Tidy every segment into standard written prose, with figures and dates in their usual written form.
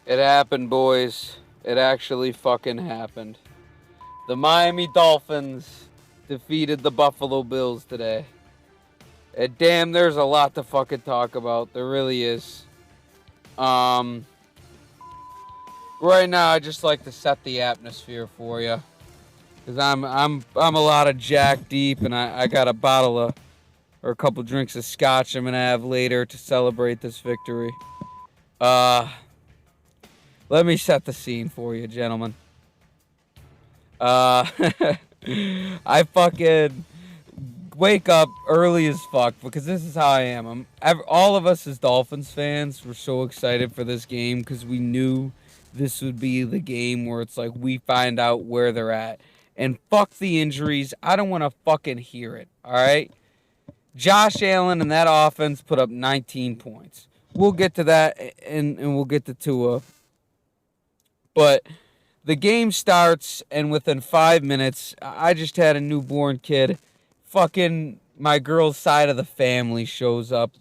It happened, boys. It actually fucking happened. The Miami Dolphins defeated the Buffalo Bills today. And damn, there's a lot to fucking talk about. There really is. Um, right now, I just like to set the atmosphere for you, cause I'm a lot of Jack deep, and I got a bottle of or a couple drinks of scotch I'm gonna have later to celebrate this victory. Uh, Let me set the scene for you, gentlemen. Uh, I fucking wake up early as fuck because this is how I am. All of us as Dolphins fans were so excited for this game because we knew this would be the game where it's like we find out where they're at. And fuck the injuries. I don't want to fucking hear it. All right? Josh Allen and that offense put up 19 points. We'll get to that and we'll get to Tua. But the game starts, and within 5 minutes, I just had a newborn kid. Fucking my girl's side of the family shows up.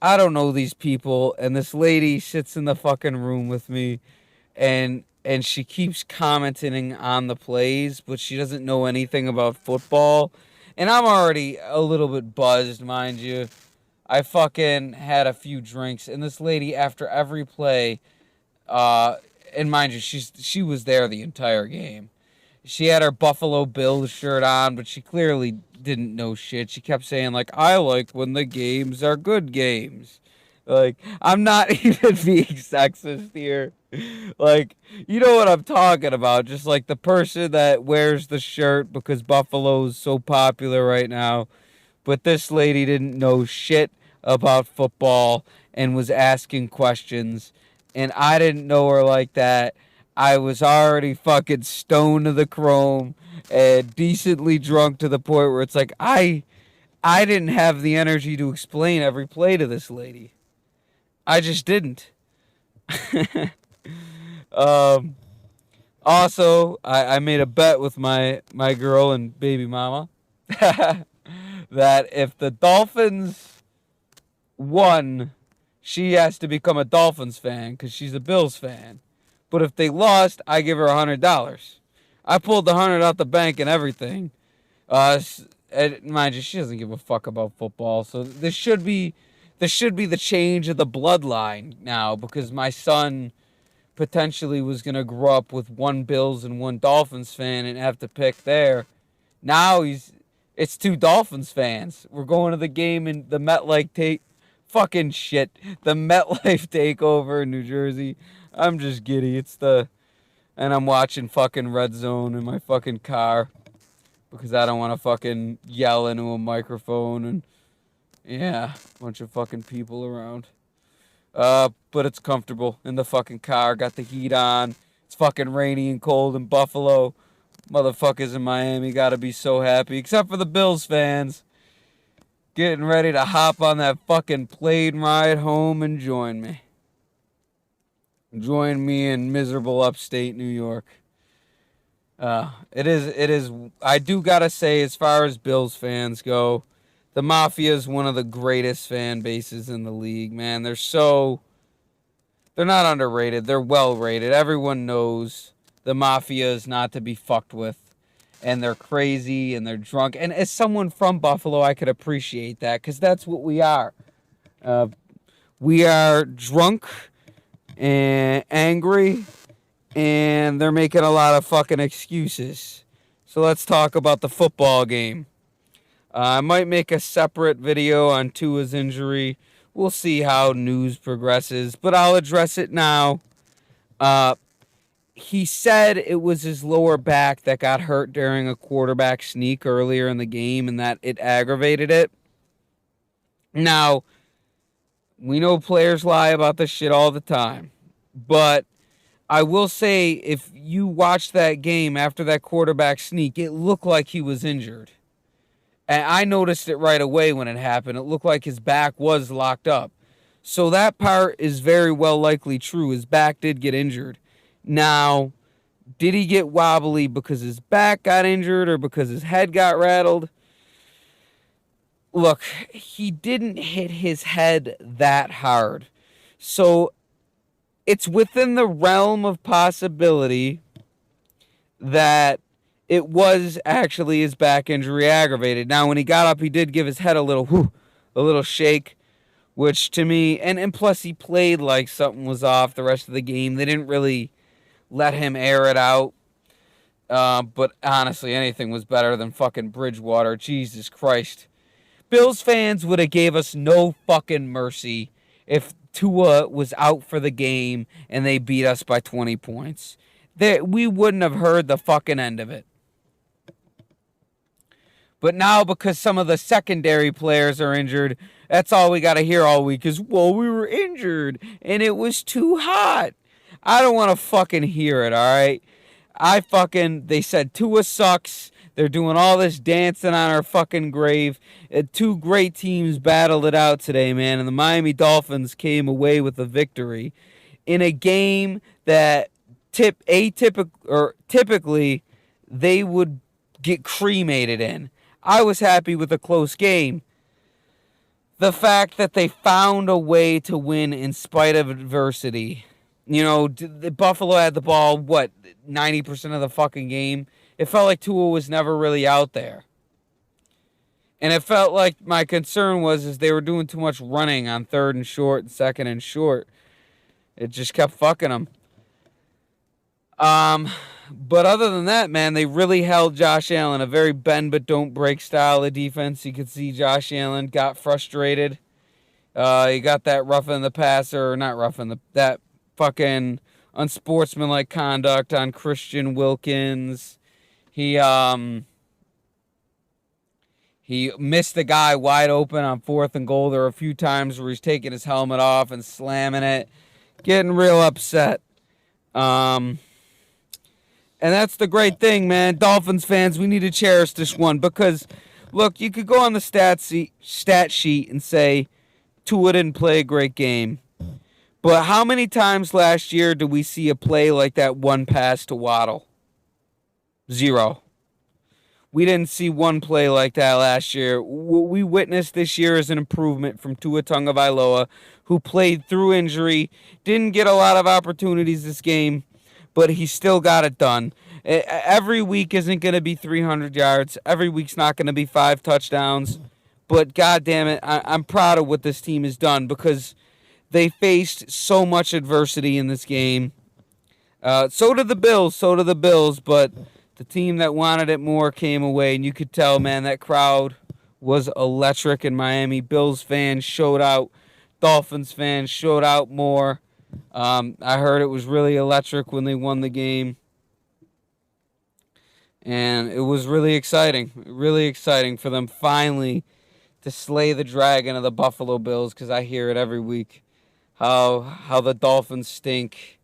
I don't know these people, and this lady sits in the fucking room with me, and she keeps commenting on the plays, but she doesn't know anything about football. And I'm already a little bit buzzed, mind you. I fucking had a few drinks, and this lady, after every play, and mind you, she was there the entire game. She had her Buffalo Bills shirt on, but she clearly didn't know shit. She kept saying, like, I like when the games are good games. Like, I'm not even being sexist here. Like, you know what I'm talking about. Just like the person that wears the shirt because Buffalo's so popular right now. But this lady didn't know shit about football and was asking questions. And I didn't know her like that. I was already fucking stoned to the chrome and decently drunk to the point where it's like I didn't have the energy to explain every play to this lady. I just didn't. um, Also, I made a bet with my girl and baby mama that if the Dolphins won, she has to become a Dolphins fan because she's a Bills fan. But if they lost, I give her $100. I pulled the 100 out the bank and everything. And mind you, she doesn't give a fuck about football. So this should be the change of the bloodline now because my son potentially was gonna grow up with one Bills and one Dolphins fan and have to pick there. Now it's two Dolphins fans. We're going to the game in the MetLife fucking shit. The MetLife takeover in New Jersey. I'm just giddy. And I'm watching fucking Red Zone in my fucking car because I don't want to fucking yell into a microphone and yeah, bunch of fucking people around. But it's comfortable in the fucking car. Got the heat on. It's fucking rainy and cold in Buffalo. Motherfuckers in Miami gotta be so happy, except for the Bills fans. Getting ready to hop on that fucking plane ride home and join me. Join me in miserable upstate New York. It is, I do gotta say, as far as Bills fans go, the Mafia is one of the greatest fan bases in the league, man. They're not underrated. They're well rated. Everyone knows the Mafia is not to be fucked with. And they're crazy and they're drunk. And as someone from Buffalo, I could appreciate that because that's what we are. We are drunk and angry, and they're making a lot of fucking excuses. So let's talk about the football game. I might make a separate video on Tua's injury. We'll see how news progresses, but I'll address it now. He said it was his lower back that got hurt during a quarterback sneak earlier in the game and that it aggravated it. Now, we know players lie about this shit all the time, but I will say if you watch that game after that quarterback sneak, it looked like he was injured. And I noticed it right away when it happened. It looked like his back was locked up. So that part is very well likely true. His back did get injured. Now, did he get wobbly because his back got injured or because his head got rattled? Look, he didn't hit his head that hard. So it's within the realm of possibility that it was actually his back injury aggravated. Now, when he got up, he did give his head a little shake, which to me, and plus he played like something was off the rest of the game. They didn't really let him air it out. But honestly, anything was better than fucking Bridgewater. Jesus Christ. Bills fans would have gave us no fucking mercy if Tua was out for the game and they beat us by 20 points. We wouldn't have heard the fucking end of it. But now, because some of the secondary players are injured, that's all we got to hear all week is, well, we were injured and it was too hot. I don't want to fucking hear it, all right? They said Tua sucks. They're doing all this dancing on our fucking grave. Two great teams battled it out today, man, and the Miami Dolphins came away with a victory in a game that typically they would get cremated in. I was happy with a close game. The fact that they found a way to win in spite of adversity. You know, the Buffalo had the ball, 90% of the fucking game? It felt like Tua was never really out there. And it felt like my concern was they were doing too much running on 3rd and short and 2nd and short. It just kept fucking them. But other than that, man, they really held Josh Allen, a very bend but don't break style of defense. You could see Josh Allen got frustrated. He got that roughing the passer, or not roughing that fucking unsportsmanlike conduct on Christian Wilkins. He missed the guy wide open on 4th and goal. There were a few times where he's taking his helmet off and slamming it, getting real upset. And that's the great thing, man. Dolphins fans, we need to cherish this one because, look, you could go on the stat sheet and say Tua didn't play a great game. But how many times last year did we see a play like that one pass to Waddle? 0. We didn't see one play like that last year. What we witnessed this year is an improvement from Tua Tagovailoa, who played through injury, didn't get a lot of opportunities this game, but he still got it done. Every week isn't going to be 300 yards. Every week's not going to be 5 touchdowns. But God damn it, I'm proud of what this team has done because they faced so much adversity in this game. So did the Bills, but the team that wanted it more came away, and you could tell, man, that crowd was electric in Miami. Bills fans showed out. Dolphins fans showed out more. I heard it was really electric when they won the game. And it was really exciting for them finally to slay the dragon of the Buffalo Bills, because I hear it every week, how the Dolphins stink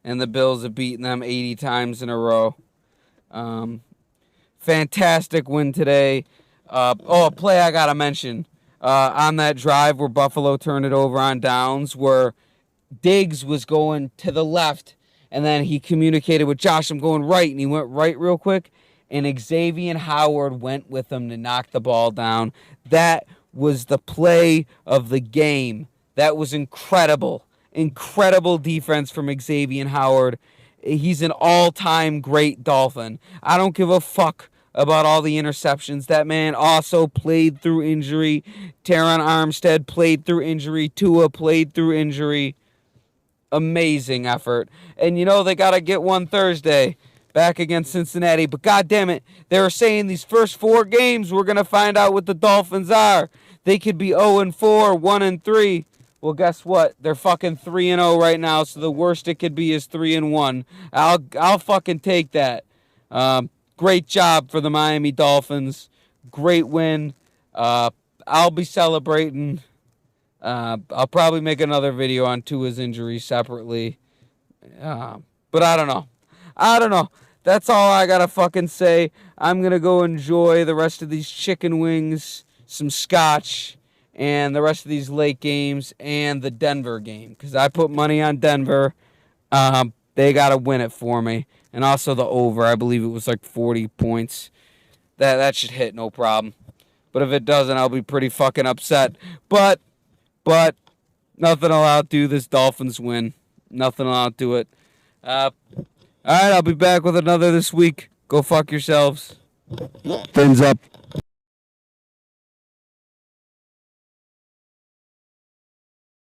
and the Bills have beaten them 80 times in a row. Fantastic win today. A play I got to mention. On that drive where Buffalo turned it over on downs, where Diggs was going to the left, and then he communicated with Josh, I'm going right, and he went right real quick, and Xavier Howard went with him to knock the ball down. That was the play of the game. That was incredible. Incredible defense from Xavier Howard. He's an all-time great Dolphin. I don't give a fuck about all the interceptions. That man also played through injury. Teron Armstead played through injury. Tua played through injury. Amazing effort. And you know they got to get one Thursday back against Cincinnati. But God damn it, they were saying these first 4 games we're going to find out what the Dolphins are. They could be 0-4, 1-3. Well, guess what? They're fucking 3-0 right now, so the worst it could be is 3-1. I'll fucking take that. Great job for the Miami Dolphins. Great win. I'll be celebrating. I'll probably make another video on Tua's injury separately. But I don't know. That's all I gotta fucking say. I'm gonna go enjoy the rest of these chicken wings, some scotch, and the rest of these late games and the Denver game, because I put money on Denver. They gotta win it for me, and also the over. I believe it was like 40 points. That should hit no problem. But if it doesn't, I'll be pretty fucking upset. But nothing will outdo this Dolphins win. Nothing onto it. All right, I'll be back with another this week. Go fuck yourselves. Fins up.